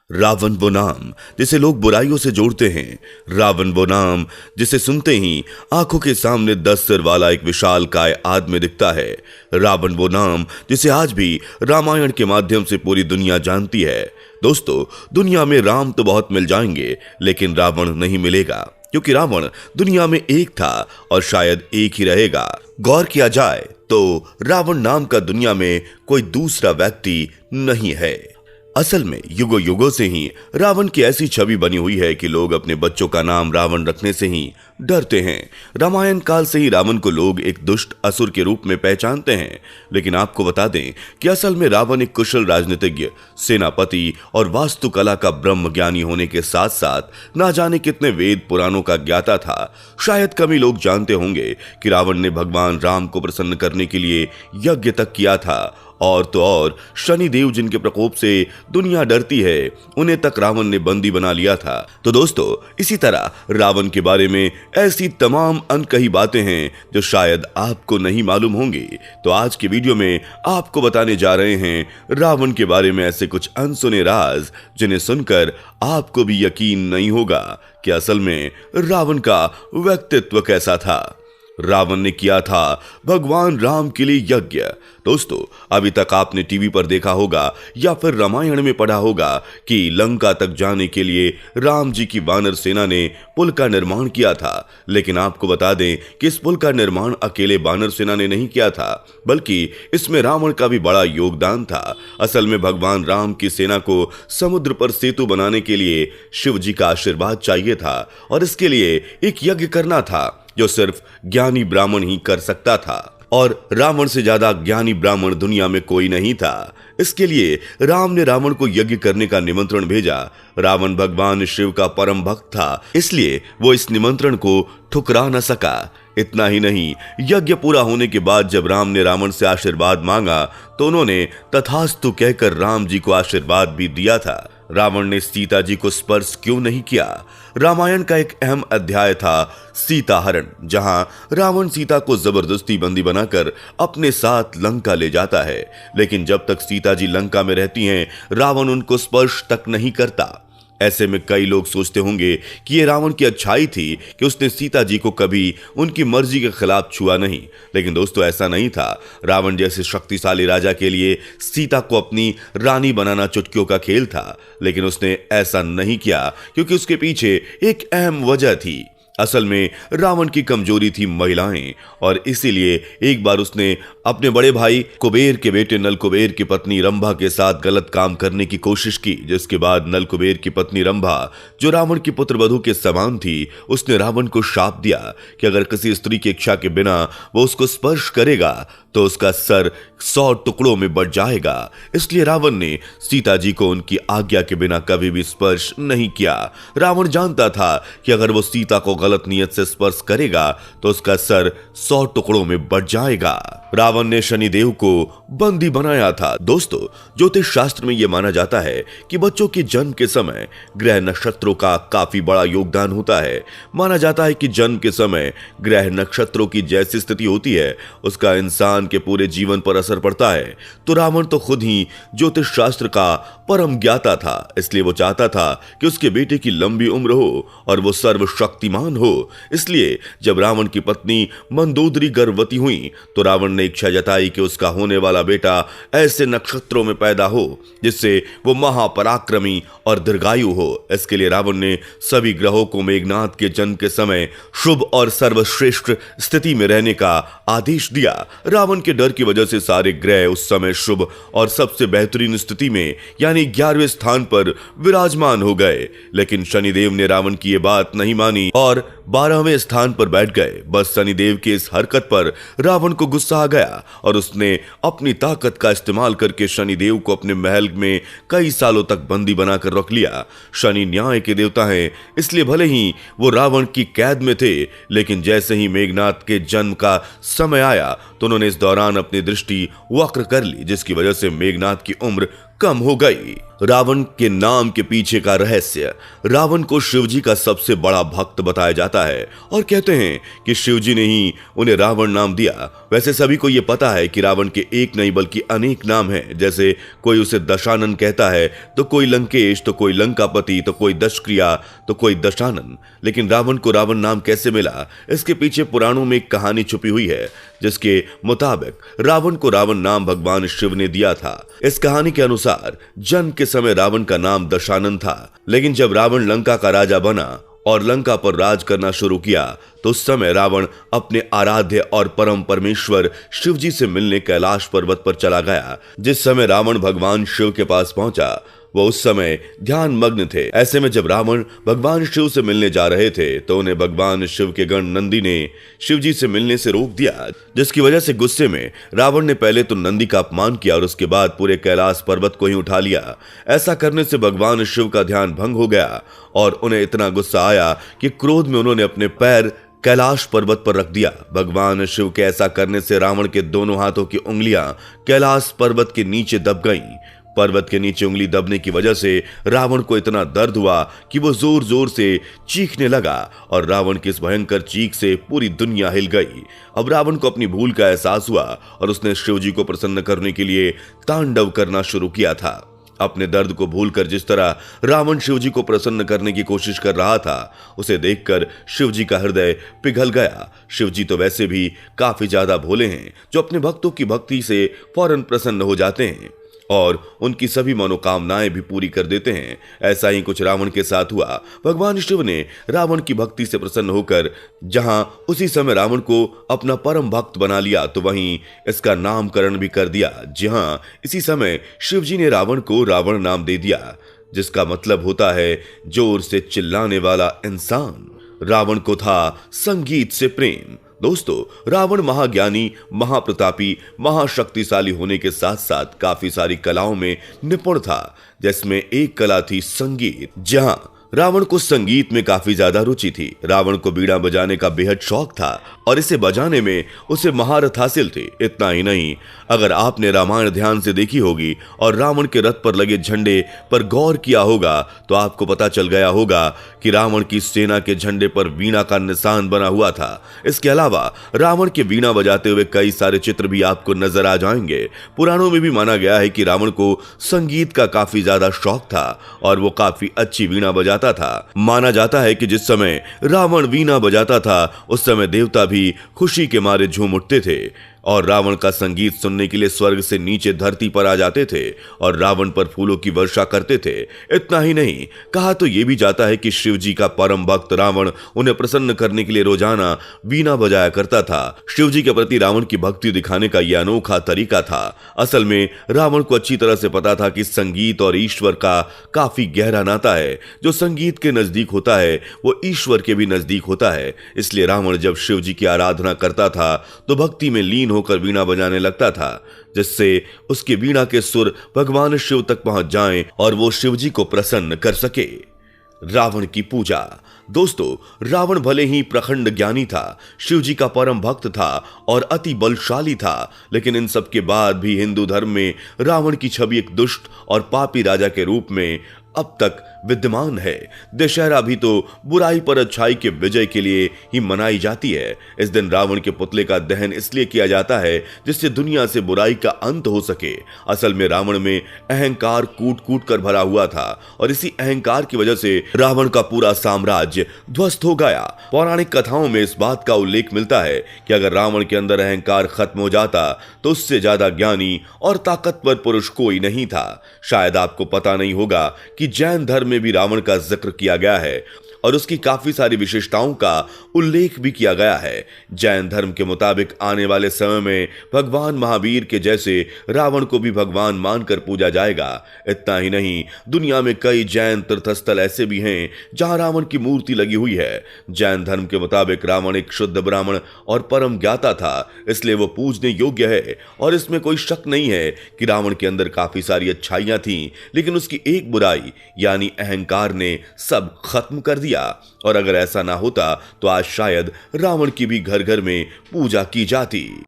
रावण वो नाम जिसे लोग बुराइयों से जोड़ते हैं। रावण वो नाम जिसे सुनते ही आंखों के सामने 10 सिर वाला एक विशालकाय आदमी दिखता है। रावण वो नाम जिसे आज भी रामायण के माध्यम से पूरी दुनिया जानती है। दोस्तों, दुनिया में राम तो बहुत मिल जाएंगे, लेकिन रावण नहीं मिलेगा, क्योंकि रावण दुनिया में एक था और शायद एक ही रहेगा। गौर किया जाए तो रावण नाम का दुनिया में कोई दूसरा व्यक्ति नहीं है। असल में युगों युगों से ही रावण की ऐसी छवि बनी हुई है कि लोग अपने बच्चों का नाम रावण रखने से ही डरते हैं। रामायण काल से ही रावण को लोग एक दुष्ट असुर के रूप में पहचानते हैं, लेकिन आपको बता दें कि असल में रावण एक कुशल राजनीतिज्ञ, सेनापति और वास्तुकला का ब्रह्म ज्ञानी होने के साथ साथ ना जाने कितने वेद पुराणों का ज्ञाता था। शायद कम ही लोग जानते होंगे कि रावण ने भगवान राम को प्रसन्न करने के लिए यज्ञ तक किया था। और तो और शनि देव जिनके प्रकोप से दुनिया डरती है, उन्हें तक रावण ने बंदी बना लिया था। तो दोस्तों, इसी तरह रावण के बारे में ऐसी तमाम अनकही बातें हैं जो शायद आपको नहीं मालूम होंगी। तो आज की वीडियो में आपको बताने जा रहे हैं रावण के बारे में ऐसे कुछ अनसुने राज, जिन्हें सुनकर आपको भी यकीन नहीं होगा कि असल में रावण का व्यक्तित्व कैसा था। रावण ने किया था भगवान राम के लिए यज्ञ। दोस्तों, अभी तक आपने टीवी पर देखा होगा या फिर रामायण में पढ़ा होगा कि लंका तक जाने के लिए राम जी की वानर सेना ने पुल का निर्माण किया था, लेकिन आपको बता दें कि इस पुल का निर्माण अकेले वानर सेना ने नहीं किया था, बल्कि इसमें रावण का भी बड़ा योगदान था। असल में भगवान राम की सेना को समुद्र पर सेतु बनाने के लिए शिव जी का आशीर्वाद चाहिए था, और इसके लिए एक यज्ञ करना था जो सिर्फ ज्ञानी ब्राह्मण ही कर सकता था, और रावण से ज्यादा ज्ञानी ब्राह्मण दुनिया में कोई नहीं था। इसके लिए राम ने रावण को यज्ञ करने का निमंत्रण भेजा। रावण भगवान शिव का परम भक्त था, इसलिए वो इस निमंत्रण को ठुकरा न सका। इतना ही नहीं, यज्ञ पूरा होने के बाद जब राम ने रावण से आशीर्वाद मांगा तो उन्होंने तथास्तु कहकर राम जी को आशीर्वाद भी दिया था। रावण ने सीता जी को स्पर्श क्यों नहीं किया? रामायण का एक अहम अध्याय था सीता हरण, जहां रावण सीता को जबरदस्ती बंदी बनाकर अपने साथ लंका ले जाता है, लेकिन जब तक सीता जी लंका में रहती हैं, रावण उनको स्पर्श तक नहीं करता। ऐसे में कई लोग सोचते होंगे कि ये रावण की अच्छाई थी कि उसने सीता जी को कभी उनकी मर्जी के खिलाफ छुआ नहीं, लेकिन दोस्तों ऐसा नहीं था। रावण जैसे शक्तिशाली राजा के लिए सीता को अपनी रानी बनाना चुटकियों का खेल था, लेकिन उसने ऐसा नहीं किया क्योंकि उसके पीछे एक अहम वजह थी। असल में रावण की कमजोरी थी महिलाएं, और इसीलिए एक बार उसने अपने बड़े भाई कुबेर के बेटे नल कुबेर की पत्नी रंभा के साथ गलत काम करने की कोशिश की, जिसके बाद नल कुबेर की पत्नी रंभा, जो रावण की पुत्रवधू के समान थी, उसने रावण को शाप दिया कि अगर किसी स्त्री की इच्छा के बिना वो उसको स्पर्श करेगा तो उसका सर 100 टुकड़ों में बढ़ जाएगा। इसलिए रावण ने सीता जी को उनकी आज्ञा के बिना कभी भी स्पर्श नहीं किया। रावण जानता था कि अगर वो सीता को गलत नियत से स्पर्श करेगा तो उसका सर 100 टुकड़ों में बढ़ जाएगा। रावण ने शनिदेव को बंदी बनाया था। दोस्तों, ज्योतिष शास्त्र में यह माना जाता है कि बच्चों के जन्म के समय ग्रह नक्षत्रों का काफी बड़ा योगदान होता है। माना जाता है कि जन्म के समय ग्रह नक्षत्रों की जैसी स्थिति होती है, उसका इंसान के पूरे जीवन पर असर पड़ता है। तो रावण तो खुद ही ज्योतिष शास्त्र का परम ज्ञाता था, इसलिए वो चाहता था कि उसके बेटे की लंबी उम्र हो और वो सर्वशक्तिमान हो। इसलिए जब रावण की पत्नी मंदोदरी गर्भवती हुई तो रावण ने इच्छा जताई कि उसका होने वाला बेटा ऐसे नक्षत्रों में पैदा हो जिससे वो महापराक्रमी और दीर्घायु हो। इसके लिए रावण ने सभी ग्रहों को मेघनाथ के जन्म के समय शुभ और सर्वश्रेष्ठ स्थिति में रहने का आदेश दिया। रावण के डर की वजह से सारे ग्रह उस समय शुभ और सबसे बेहतरीन स्थिति में यानी 11वें स्थान पर विराजमान हो गए, लेकिन शनिदेव ने रावण की यह बात नहीं मानी और 12वें स्थान पर बैठ गए। बस शनिदेव की इस हरकत पर रावण को गुस्सा आ गया और उसने अपनी ताकत का इस्तेमाल करके शनिदेव को अपने महल में कई सालों तक बंदी बनाकर रख लिया। शनि न्याय के देवता हैं, इसलिए भले ही वो रावण की कैद में थे, लेकिन जैसे ही मेघनाथ के जन्म का समय आया तो उन्होंने इस दौरान अपनी दृष्टि वक्र कर ली, जिसकी वजह से मेघनाथ की उम्र कम हो गई। रावण के नाम के पीछे का रहस्य। रावण को शिवजी का सबसे बड़ा भक्त बताया जाता है और कहते हैं कि शिवजी ने ही उन्हें रावण नाम दिया। वैसे सभी को यह पता है कि रावण के एक नहीं बल्कि अनेक नाम हैं। जैसे कोई उसे दशानन कहता है, तो कोई लंकेश, तो कोई लंकापति, तो कोई दशक्रिया, तो कोई दशानन। लेकिन रावण को रावण नाम कैसे मिला, इसके पीछे पुराणों में एक कहानी छुपी हुई है, जिसके मुताबिक रावण को रावण नाम भगवान शिव ने दिया था। इस कहानी के अनुसार जन्म के समय रावण का नाम दशानन था, लेकिन जब रावण लंका का राजा बना और लंका पर राज करना शुरू किया तो उस समय रावण अपने आराध्य और परम परमेश्वर शिवजी से मिलने कैलाश पर्वत पर चला गया। जिस समय रावण भगवान शिव के पास पहुंचा, वो उस समय ध्यान मग्न थे। ऐसे में जब रावण भगवान शिव से मिलने जा रहे थे तो उन्हें भगवान शिव के गण नंदी ने शिवजी से मिलने से रोक दिया, जिसकी वजह से गुस्से में रावण ने पहले तो नंदी का अपमान किया और उसके बाद पूरे कैलाश पर्वत को ही उठा लिया। ऐसा करने से भगवान शिव का ध्यान भंग हो गया और उन्हें इतना गुस्सा आया कि क्रोध में उन्होंने अपने पैर कैलाश पर्वत पर रख दिया। भगवान शिव के ऐसा करने से रावण के दोनों हाथों की उंगलियां कैलाश पर्वत के नीचे दब गईं। पर्वत के नीचे उंगली दबने की वजह से रावण को इतना दर्द हुआ कि वो जोर जोर से चीखने लगा और रावण की इस भयंकर चीख से पूरी दुनिया हिल गई। अब रावण को अपनी भूल का एहसास हुआ और उसने शिवजी को प्रसन्न करने के लिए तांडव करना शुरू किया था। अपने दर्द को भूलकर जिस तरह रावण शिवजी को प्रसन्न करने की कोशिश कर रहा था, उसे देखकर शिवजी का हृदय पिघल गया। शिवजी तो वैसे भी काफी ज्यादा भोले हैं, जो अपने भक्तों की भक्ति से फौरन प्रसन्न हो जाते हैं और उनकी सभी मनोकामनाएं भी पूरी कर देते हैं। ऐसा ही कुछ रावण के साथ हुआ। भगवान शिव ने रावण की भक्ति से प्रसन्न होकर जहां उसी समय रावण को अपना परम भक्त बना लिया, तो वहीं इसका नामकरण भी कर दिया। जी हां, इसी समय शिवजी ने रावण को रावण नाम दे दिया, जिसका मतलब होता है जोर से चिल्लाने वाला इंसान। रावण को था संगीत से प्रेम। दोस्तों, रावण महाज्ञानी, महाप्रतापी, महाशक्तिशाली होने के साथ साथ काफी सारी कलाओं में निपुण था, जिसमें एक कला थी संगीत। जहां रावण को संगीत में काफी ज्यादा रुचि थी। रावण को बीड़ा बजाने का बेहद शौक था और इसे बजाने में उसे महारत हासिल थी। इतना ही नहीं, अगर आपने रामायण ध्यान से देखी होगी और रावण के रथ पर लगे झंडे पर गौर किया होगा तो आपको पता चल गया होगा कि रावण की सेना के झंडे पर वीणा का निशान बना हुआ था। इसके अलावा रावण के वीणा बजाते हुए कई सारे चित्र भी आपको नजर आ जाएंगे। पुराणों में भी माना गया है कि रावण को संगीत का काफी ज्यादा शौक था और वो काफी अच्छी वीणा बजाता था। माना जाता है कि जिस समय रावण वीणा बजाता था उस समय देवता भी खुशी के मारे झूम उठते थे और रावण का संगीत सुनने के लिए स्वर्ग से नीचे धरती पर आ जाते थे और रावण पर फूलों की वर्षा करते थे। इतना ही नहीं, कहा तो यह भी जाता है कि शिवजी का परम भक्त रावण उन्हें प्रसन्न करने के लिए रोजाना वीणा बजाया करता था। शिवजी के प्रति रावण की भक्ति दिखाने का यह अनोखा तरीका था। असल में रावण को अच्छी तरह से पता था कि संगीत और ईश्वर का काफी गहरा नाता है। जो संगीत के नजदीक होता है वो ईश्वर के भी नजदीक होता है। इसलिए रावण जब शिवजी की आराधना करता था तो भक्ति में लीन होकर वीणा बजाने लगता था, जिससे उसके वीणा के सुर भगवान शिव तक पहुंच जाएं और वो शिवजी को प्रसन्न कर सके। रावण की पूजा। दोस्तों, रावण भले ही प्रखंड ज्ञानी था, शिवजी का परम भक्त था और अति बलशाली था, लेकिन इन सब के बाद भी हिंदू धर्म में रावण की छवि एक दुष्ट और पापी राजा के रूप में अब तक विद्यमान है। दशहरा भी तो बुराई पर अच्छाई के विजय के लिए ही मनाई जाती है। इस दिन रावण के पुतले का दहन इसलिए किया जाता है जिससे दुनिया से बुराई का अंत हो सके। असल में रावण में अहंकार कूट कूट कर भरा हुआ था और इसी अहंकार की वजह से रावण का पूरा साम्राज्य ध्वस्त हो गया। पौराणिक कथाओं में इस बात का उल्लेख मिलता है कि अगर रावण के अंदर अहंकार खत्म हो जाता तो उससे ज्यादा ज्ञानी और ताकतवर पुरुष कोई नहीं था। शायद आपको पता नहीं होगा कि जैन धर्म में भी रावण का जिक्र किया गया है और उसकी काफी सारी विशेषताओं का उल्लेख भी किया गया है। जैन धर्म के मुताबिक आने वाले समय में भगवान महावीर के जैसे रावण को भी भगवान मानकर पूजा जाएगा। इतना ही नहीं, दुनिया में कई जैन तीर्थस्थल ऐसे भी हैं जहां रावण की मूर्ति लगी हुई है। जैन धर्म के मुताबिक रावण एक शुद्ध ब्राह्मण और परम ज्ञाता था, इसलिए वो पूजने योग्य है और इसमें कोई शक नहीं है कि रावण के अंदर काफी सारी अच्छाइयां थीं, लेकिन उसकी एक बुराई यानी अहंकार ने सब खत्म कर दिया। और अगर ऐसा ना होता तो आज शायद रावण की भी घर घर में पूजा की जाती।